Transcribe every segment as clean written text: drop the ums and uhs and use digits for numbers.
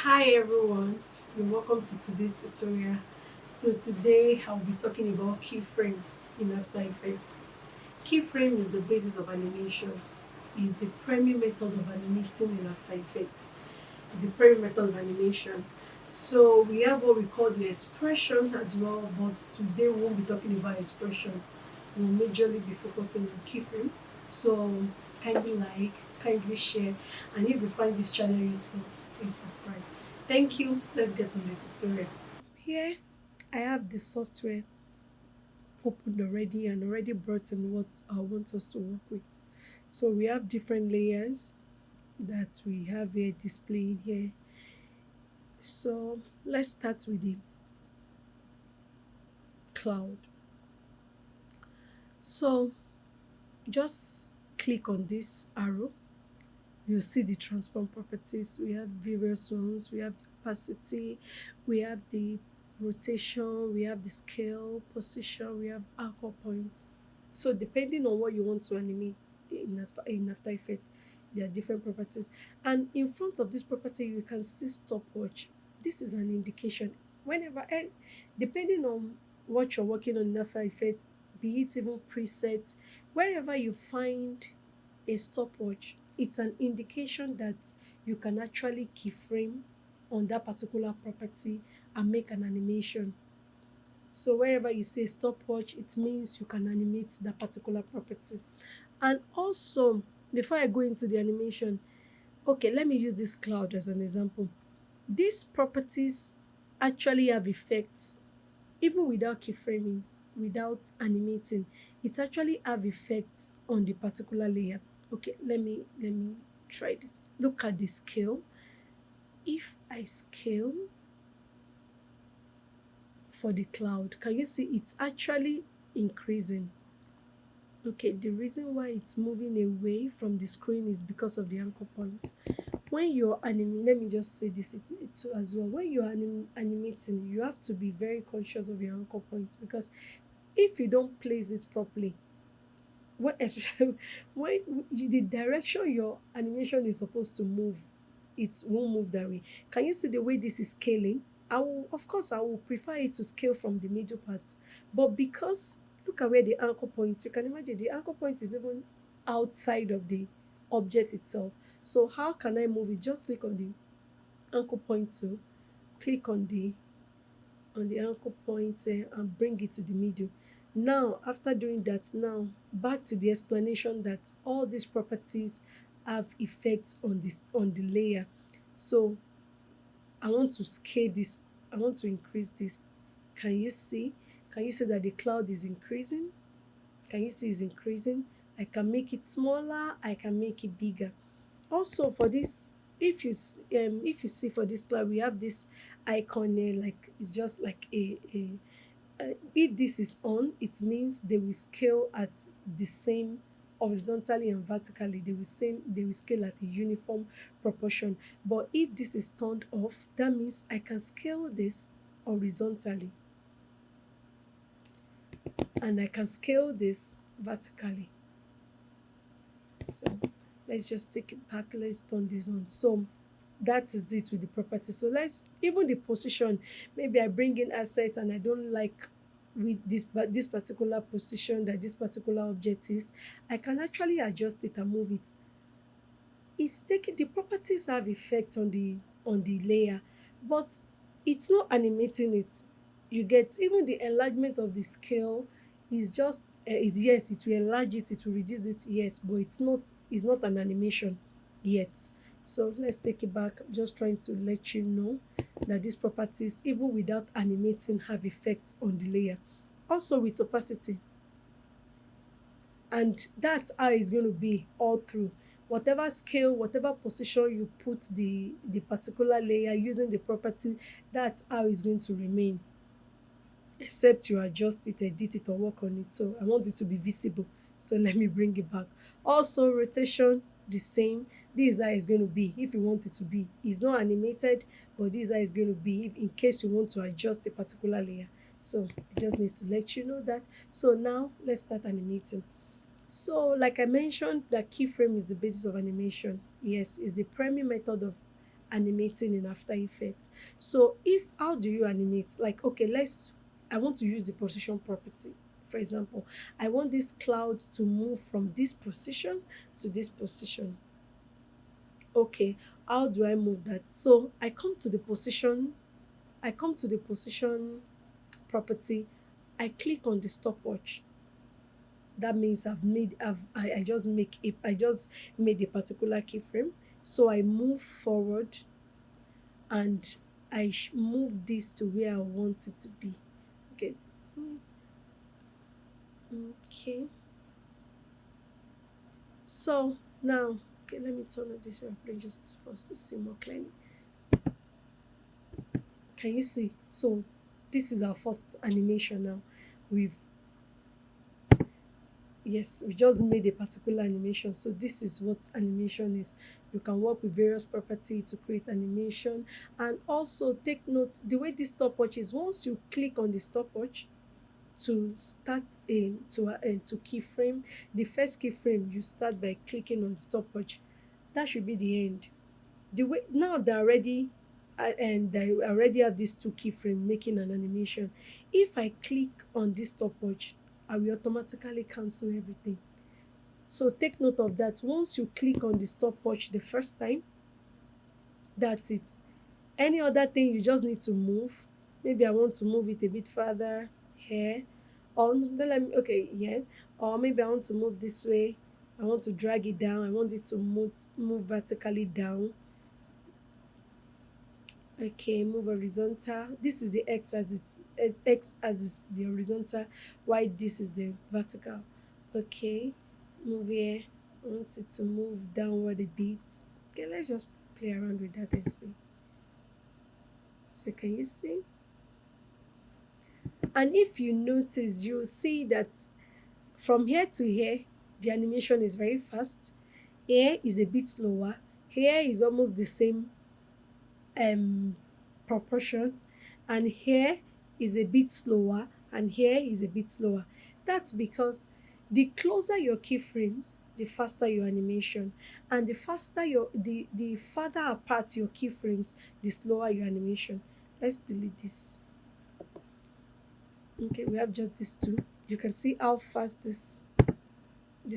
Hi everyone, and welcome to today's tutorial. So today I'll be talking about keyframe in After Effects. Keyframe is the basis of animation. It's the primary method of animating in After Effects. It's the primary method of animation. So we have what we call the expression as well, but today we won't be talking about expression. We'll majorly be focusing on keyframe. So kindly like, kindly share, and if you find this channel useful, please subscribe. Thank you. Let's get on the tutorial. Here I have the software opened already and already brought in what I want us to work with. So we have different layers that we have here displaying here. So let's start with the cloud. So just click on this arrow. You see the transform properties. We have various ones. We have the opacity, we have the rotation, we have the scale, position, we have anchor point. So depending on what you want to animate in After Effects, there are different properties. And in front of this property, you can see stopwatch. This is an indication. Whenever and depending on what you're working on in After Effects, be it even presets, wherever you find a stopwatch, it's an indication that you can actually keyframe on that particular property and make an animation. So wherever you say stopwatch, it means you can animate that particular property. And also, before I go into the animation, okay, let me use this cloud as an example. These properties actually have effects even without keyframing, without animating. It actually have effects on the particular layer. Okay, let me try this. Look at the scale. If I scale for the cloud, can you see it's actually increasing? Okay, the reason why it's moving away from the screen is because of the anchor point. When you're let me just say this too as well. When you're animating, you have to be very conscious of your anchor point, because if you don't place it properly, what especially the direction your animation is supposed to move, it won't move that way. Can you see the way this is scaling? I will prefer it to scale from the middle part, but because look at where the anchor point, you can imagine the anchor point is even outside of the object itself. So how can I move it? Just click on the anchor point to click on the anchor point and bring it to the middle. Now, after doing that, now back to the explanation that all these properties have effects on the layer. So I want to scale this, I want to increase this. Can you see? Can you see that the cloud is increasing? Can you see it's increasing? I can make it smaller, I can make it bigger. Also for this, if you see for this cloud, we have this icon here, like it's just like if this is on, it means they will scale at the same horizontally and vertically. They will scale at a uniform proportion. But if this is turned off, that means I can scale this horizontally and I can scale this vertically. So let's just take it back. Let's turn this on. So that is it with the property. So let's even the position. Maybe I bring in assets and I don't like with this, but this particular position that this particular object is, I can actually adjust it and move it. It's taking the properties have effect on the layer, but it's not animating it. You get even the enlargement of the scale is just is yes, it will enlarge it, it will reduce it, yes, but it's not an animation yet. So let's take it back. Just trying to let you know that these properties, even without animating, have effects on the layer. Also with opacity, and that's how it's going to be all through. Whatever scale, whatever position you put the particular layer using the property, that's how it's going to remain, except you adjust it, edit it, or work on it. So I want it to be visible, so let me bring it back. Also rotation, the same. This is how it's going to be if you want it to be. It's not animated, but this is how it's going to be if in case you want to adjust a particular layer. So I just need to let you know that. So now let's start animating. So, like I mentioned, that keyframe is the basis of animation. Yes, it's the primary method of animating in After Effects. So if how do you animate? Like, okay, I want to use the position property. For example, I want this cloud to move from this position to this position. Okay, how do I move that? So I come to the position property, I click on the stopwatch. That means I just made a particular keyframe. So I move forward and move this to where I want it to be. Okay. Okay. So now, okay, let me turn off this airplane just for us to see more clearly. Can you see? So this is our first animation now. We've Yes, we just made a particular animation. So this is what animation is. You can work with various properties to create animation. And also take note, the way this stopwatch is, once you click on the stopwatch to start to keyframe, the first keyframe you start by clicking on stopwatch. That should be the end. The way now they already have these two keyframe making an animation. If I click on this stopwatch, I will automatically cancel everything. So take note of that. Once you click on the stopwatch the first time, that's it. Any other thing you just need to move. Maybe I want to move it a bit further here. Or then okay, yeah. Or maybe I want to move this way. I want to drag it down. I want it to move vertically down. Okay, move horizontal. This is the x as is the horizontal, while this is the vertical. Okay, move here. I want it to move downward a bit. Okay, let's just play around with that and see. So can you see? And if you notice, you'll see that from here to here, the animation is very fast. Here is a bit slower. Here is almost the same um proportion, and here is a bit slower and here is a bit slower. That's because the closer your keyframes, the faster your animation, and the farther apart your keyframes, the slower your animation. Let's delete this. Okay, we have just these two. You can see how fast this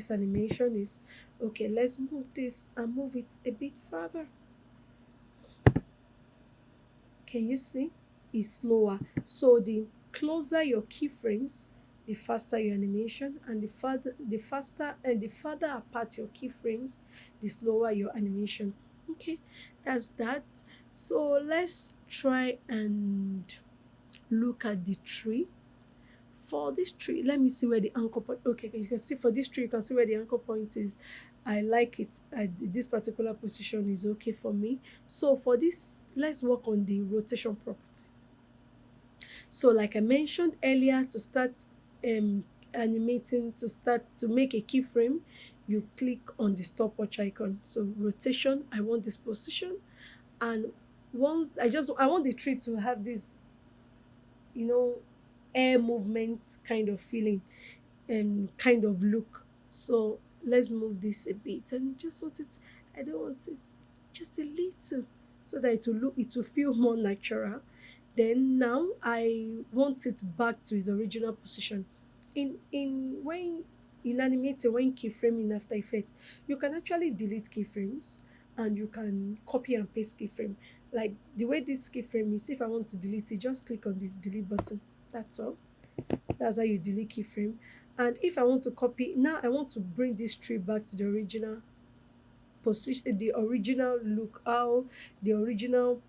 animation is. Okay, let's move this and move it a bit further. Can you see? Is slower. So the closer your keyframes, the faster your animation, and the further apart your keyframes, the slower your animation. Okay, that's that. So let's try and look at the tree. For this tree, let me see where the anchor point. Okay, you can see for this tree, you can see where the anchor point is. I like it. This particular position is okay for me. So for this, let's work on the rotation property. So like I mentioned earlier, to start animating, to make a keyframe, you click on the stopwatch icon. So rotation, I want this position, and once I want the tree to have this, you know, air movement kind of feeling and kind of look. So let's move this a bit and just want it. I don't want it just a little, so that it will feel more natural. Then now I want it back to its original position. In animating, when keyframing After Effects, you can actually delete keyframes and you can copy and paste keyframe. Like the way this keyframe is, if I want to delete it, just click on the delete button. That's all. That's how you delete keyframe. And if I want to copy, now I want to bring this tree back to the original position, the original look, how the original,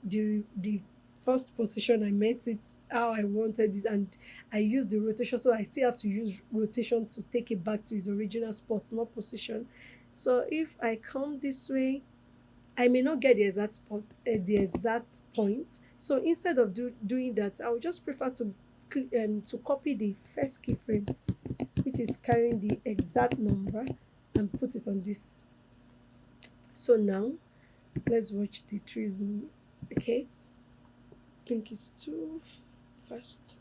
the first position I made it, how I wanted it, and I used the rotation, so I still have to use rotation to take it back to its original spot, not position. So if I come this way, I may not get the exact spot, the exact point. So instead of doing that, I would just prefer to copy the first keyframe, which is carrying the exact number, and put it on this. So now, let's watch the trees move. Okay, I think it's too fast.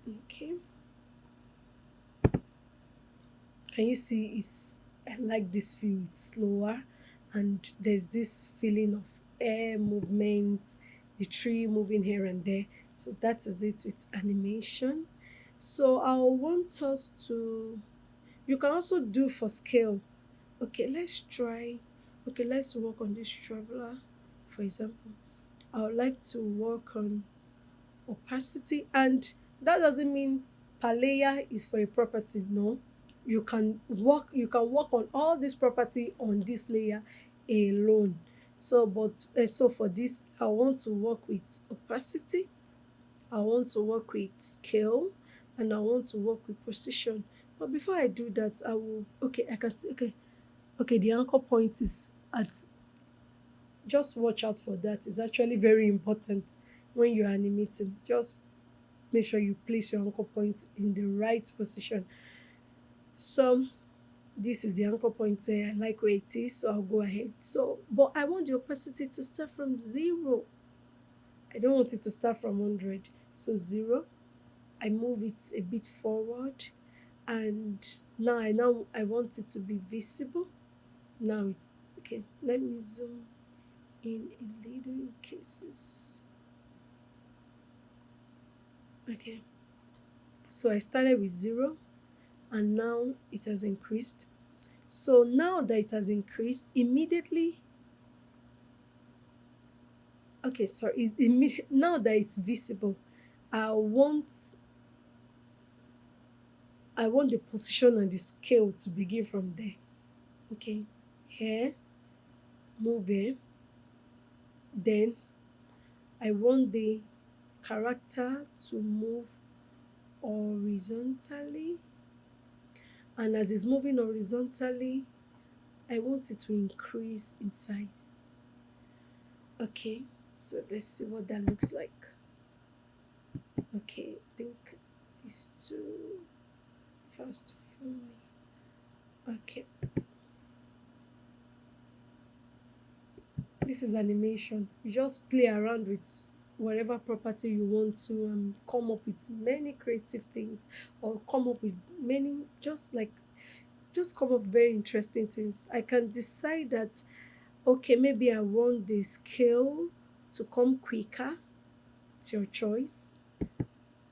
Okay, can you see? It's I like this view. It's slower, and there's this feeling of air movement, the tree moving here and there. So that is it with animation. So I want us to. You can also do for scale. Okay, let's try. Okay, let's work on this traveler, for example. I would like to work on opacity, and that doesn't mean per layer is for a property. No, you can work on all this property on this layer alone. So so for this I want to work with opacity, I want to work with scale, and I want to work with precision. But before I do that, I will okay I can see okay, the anchor point is at, just watch out for that. It's actually very important when you're animating. Just make sure you place your anchor point in the right position. So this is the anchor point there. I like where it is, so I'll go ahead. So, but I want the opacity to start from 0. I don't want it to start from 100. So 0, I move it a bit forward, and now I want it to be visible. Now it's okay. Let me zoom in a little cases. Okay, so I started with 0, and now it has increased. So now that it has increased, immediately, okay, sorry, now that it's visible, I want I want the position and the scale to begin from there. Okay, here, move here. Then I want the character to move horizontally, and as it's moving horizontally, I want it to increase in size. Okay, so let's see what that looks like. Okay, I think these two first for me. Okay, this is animation. You just play around with whatever property you want to, come up with many creative things, or come up with many, just come up very interesting things. I can decide that, okay, maybe I want the scale to come quicker. It's your choice.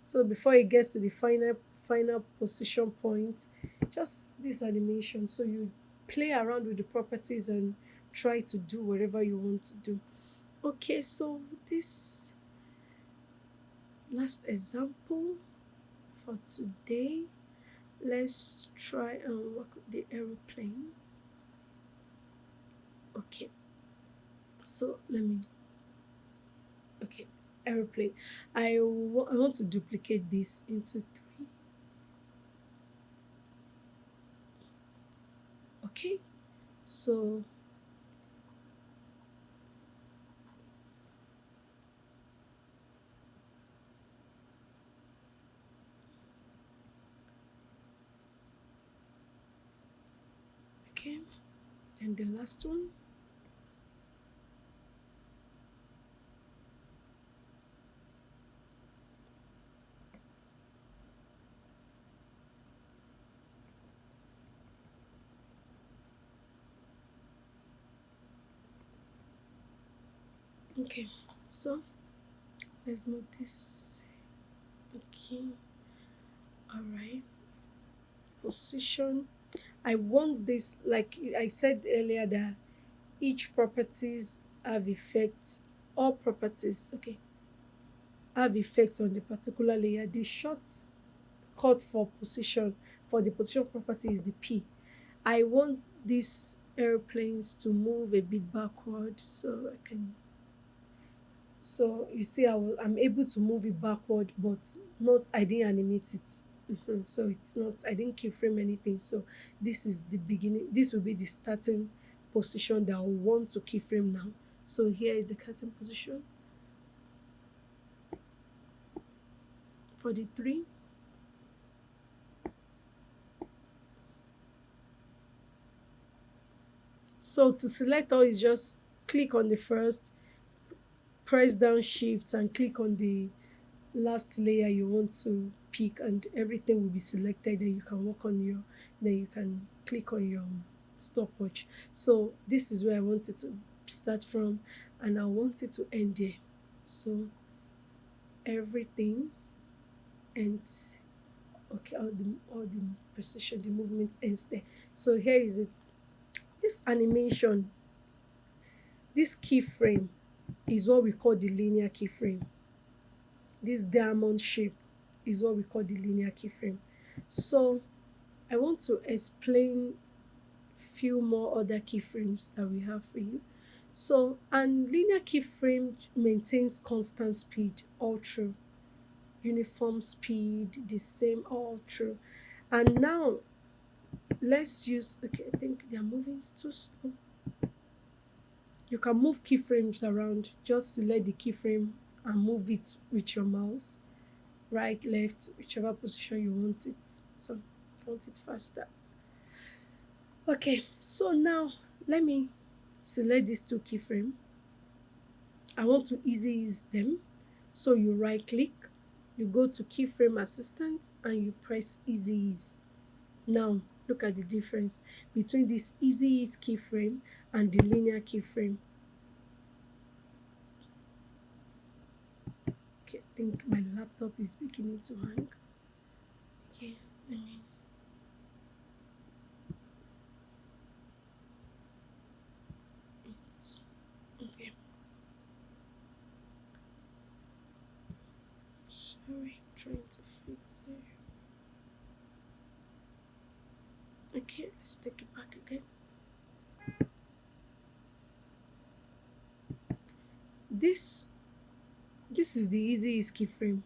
So before it gets to the final position point, just this animation. So you play around with the properties and try to do whatever you want to do. Okay, so this last example for today, let's try and work with the aeroplane. Okay, so okay, aeroplane. I want to duplicate this into 3. Okay, so okay, and the last one. Okay, so let's move this. Okay, all right, position. I want this, like I said earlier, that each properties have effects. All properties, okay, have effects on the particular layer. The shortcut for position, for the position property, is the P. I want these airplanes to move a bit backward, so I can. So you see, I'm able to move it backward, but not. I didn't animate it. So it's not. I didn't keyframe anything. So this is the beginning. This will be the starting position that I want to keyframe now. So here is the starting position for the 3. So to select all is just click on the first, press down shift, and click on the last layer you want to pick, and everything will be selected. Then you can work on your, then you can click on your stopwatch. So this is where I want it to start from, and I want it to end there. So everything ends. Okay, all the precision, the movement ends there. So here is it. This animation, this keyframe is what we call the linear keyframe. This diamond shape is what we call the linear keyframe. So I want to explain few more other keyframes that we have for you. So, and linear keyframe maintains constant speed all through, uniform speed, the same all through. And now let's use, okay, I think they are moving too slow. You can move keyframes around. Just select the keyframe and move it with your mouse, right, left, whichever position you want it. So I want it faster. Okay, so now let me select these two keyframes. I want to easy ease them. So you right click, you go to keyframe assistant and you press easy ease. Now look at the difference between this easy ease keyframe and the linear keyframe. Okay, I think my laptop is beginning to hang. Okay, let me. Okay. Sorry, trying to fix it. Okay, let's take it back again. This is the easiest keyframe.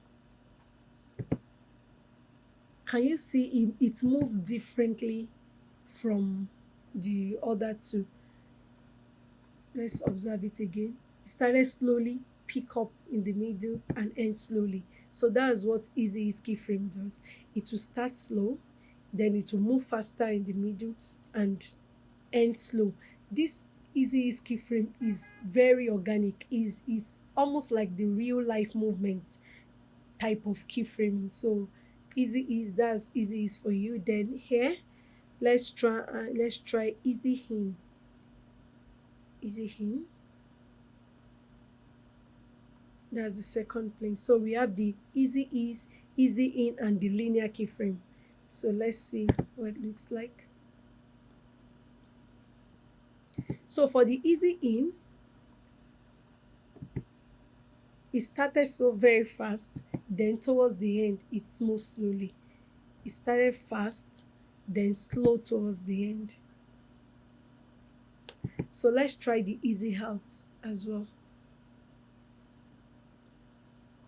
Can you see it moves differently from the other two? Let's observe it again. It started slowly, pick up in the middle, and end slowly. So that's what easiest keyframe does. It will start slow, then it will move faster in the middle and end slow. This easiest keyframe is very organic, is almost like the real life movement type of keyframing. So easy is, that's easy is for you. Then here let's try easy in. Easy in, that's the second plane. So we have the easy is, easy in, and the linear keyframe. So let's see what it looks like. So for the easy in, it started so very fast, then towards the end it moved slowly. It started fast, then slow towards the end. So let's try the easy out as well.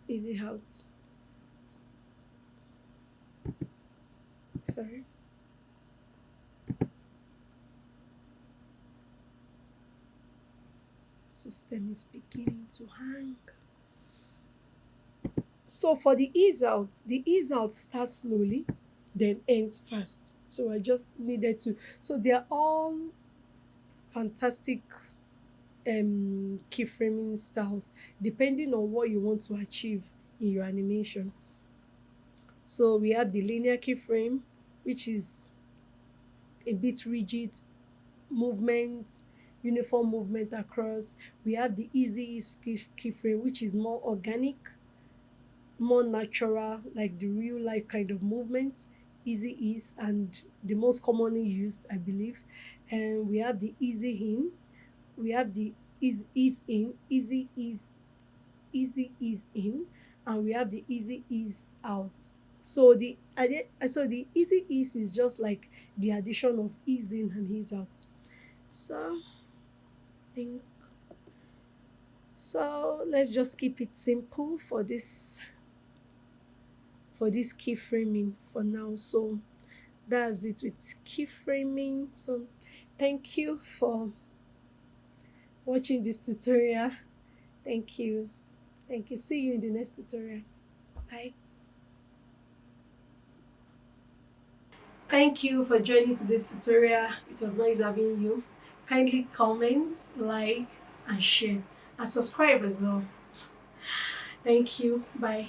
Easy out. Sorry. System is beginning to hang. So for the ease out starts slowly, then ends fast. So I just needed to. So they are all fantastic keyframing styles depending on what you want to achieve in your animation. So we have the linear keyframe, which is a bit rigid movement, uniform movement across. We have the easy ease keyframe, which is more organic, more natural, like the real life kind of movement. Easy ease, and the most commonly used, I believe. And we have the easy in, we have the ease in, easy ease in, and we have the easy ease out. So the easy ease is just like the addition of ease in and ease out. So I think so let's just keep it simple for this keyframing for now. So that's it with keyframing. So thank you for watching this tutorial. Thank you. See you in the next tutorial. Bye. Thank you for joining today's tutorial. It was nice having you. Kindly comment, like, and share, and subscribe as well. Thank you. Bye.